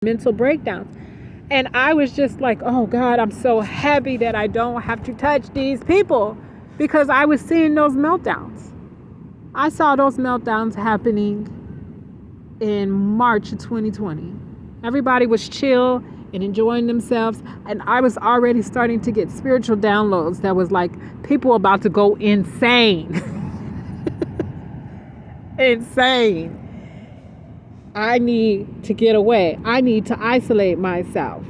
mental breakdowns. And I was just like, oh God, I'm so happy that I don't have to touch these people, because I was seeing those meltdowns. I saw those meltdowns happening in March of 2020. Everybody was chill and enjoying themselves. And I was already starting to get spiritual downloads that was like people about to go insane. Insane. I need to get away. I need to isolate myself,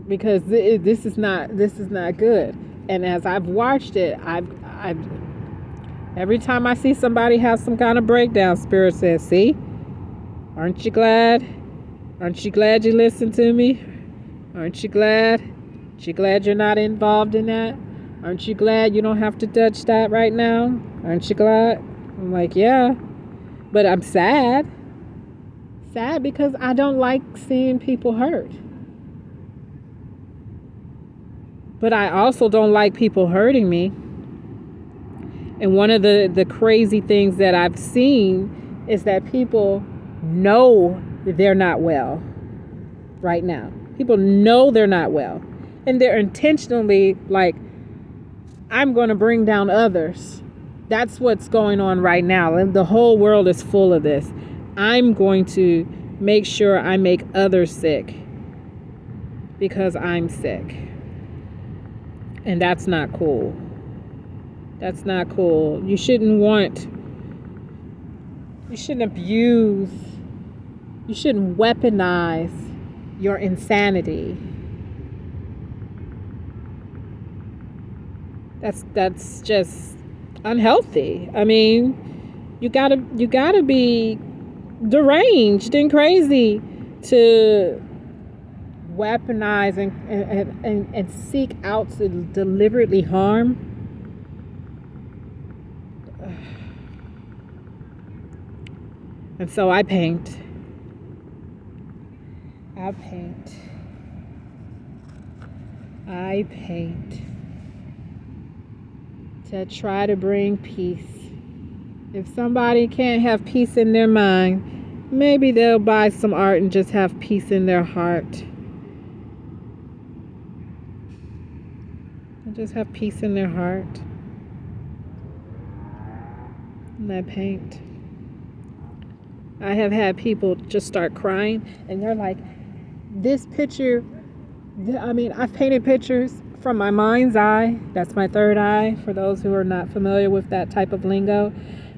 because this is not good. And as I've watched it, I've every time I see somebody have some kind of breakdown, Spirit says, "See, aren't you glad? Aren't you glad you listened to me? Aren't you glad? Aren't you glad you're not involved in that? Aren't you glad you don't have to touch that right now? Aren't you glad?" I'm like, yeah. But I'm sad. Sad because I don't like seeing people hurt. But I also don't like people hurting me. And one of the crazy things that I've seen is that people know they're not well right now. People know they're not well. And they're intentionally like, I'm going to bring down others. That's what's going on right now. And the whole world is full of this. I'm going to make sure I make others sick because I'm sick. And that's not cool. That's not cool. You shouldn't abuse, you shouldn't weaponize your insanity. That's just unhealthy. I mean, you gotta be deranged and crazy to weaponize and seek out to deliberately harm. And so I paint to try to bring peace. If somebody can't have peace in their mind, maybe they'll buy some art and just have peace in their heart. They'll just have peace in their heart. And I paint. I have had people just start crying, and they're like, this picture, I've painted pictures from my mind's eye. That's my third eye, for those who are not familiar with that type of lingo.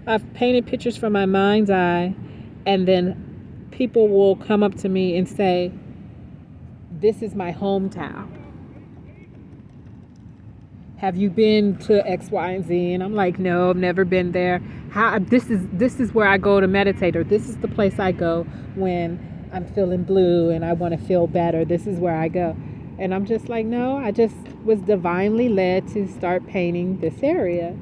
I've painted pictures from my mind's eye, and then people will come up to me and say, this is my hometown. Have you been to X, Y, and Z? And I'm like, no, I've never been there. This is where I go to meditate, or this is the place I go when I'm feeling blue and I want to feel better. This is where I go. And I'm just like, no, I just was divinely led to start painting this area.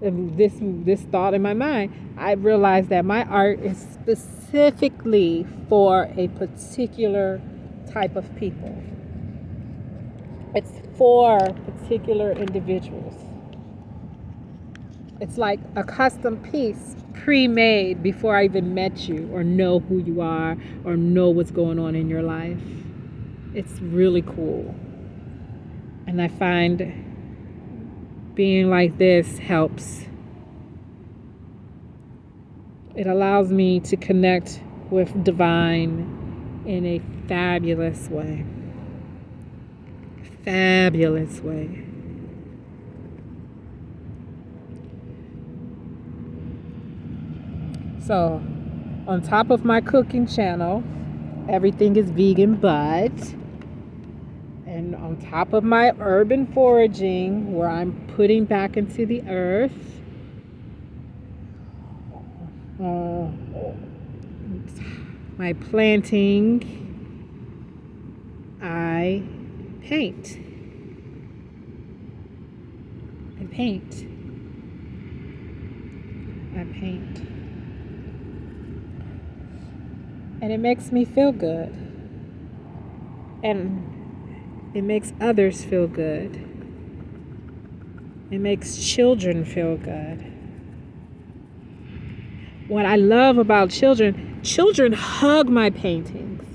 This thought in my mind. I realized that my art is specifically for a particular type of people. It's for particular individuals. It's like a custom piece pre-made before I even met you or know who you are or know what's going on in your life. It's really cool. And I find being like this helps. It allows me to connect with divine in a fabulous way. Fabulous way. So, on top of my cooking channel, everything is vegan, but, and on top of my urban foraging, where I'm putting back into the earth, my planting, I paint. And it makes me feel good. And it makes others feel good. It makes children feel good. What I love about children, children hug my paintings.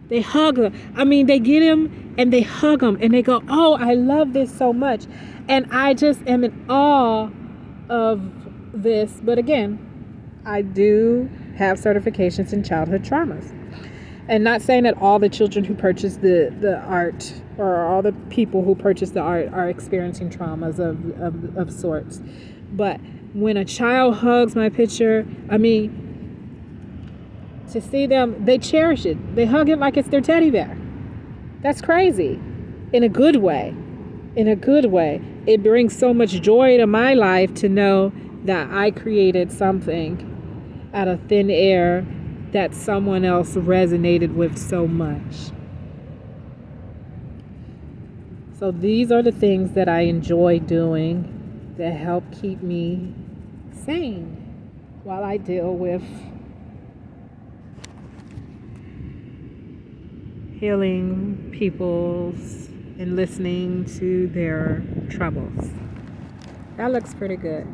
They hug them. I mean, they get them and they hug them and they go, oh, I love this so much. And I just am in awe of this. But again, I do have certifications in childhood traumas. And not saying that all the children who purchase the art or all the people who purchase the art are experiencing traumas of sorts. But when a child hugs my picture, I mean, to see them, they cherish it. They hug it like it's their teddy bear. That's crazy. In a good way. In a good way. It brings so much joy to my life to know that I created something out of thin air that someone else resonated with so much. So these are the things that I enjoy doing that help keep me sane while I deal with healing people's and listening to their troubles. That looks pretty good.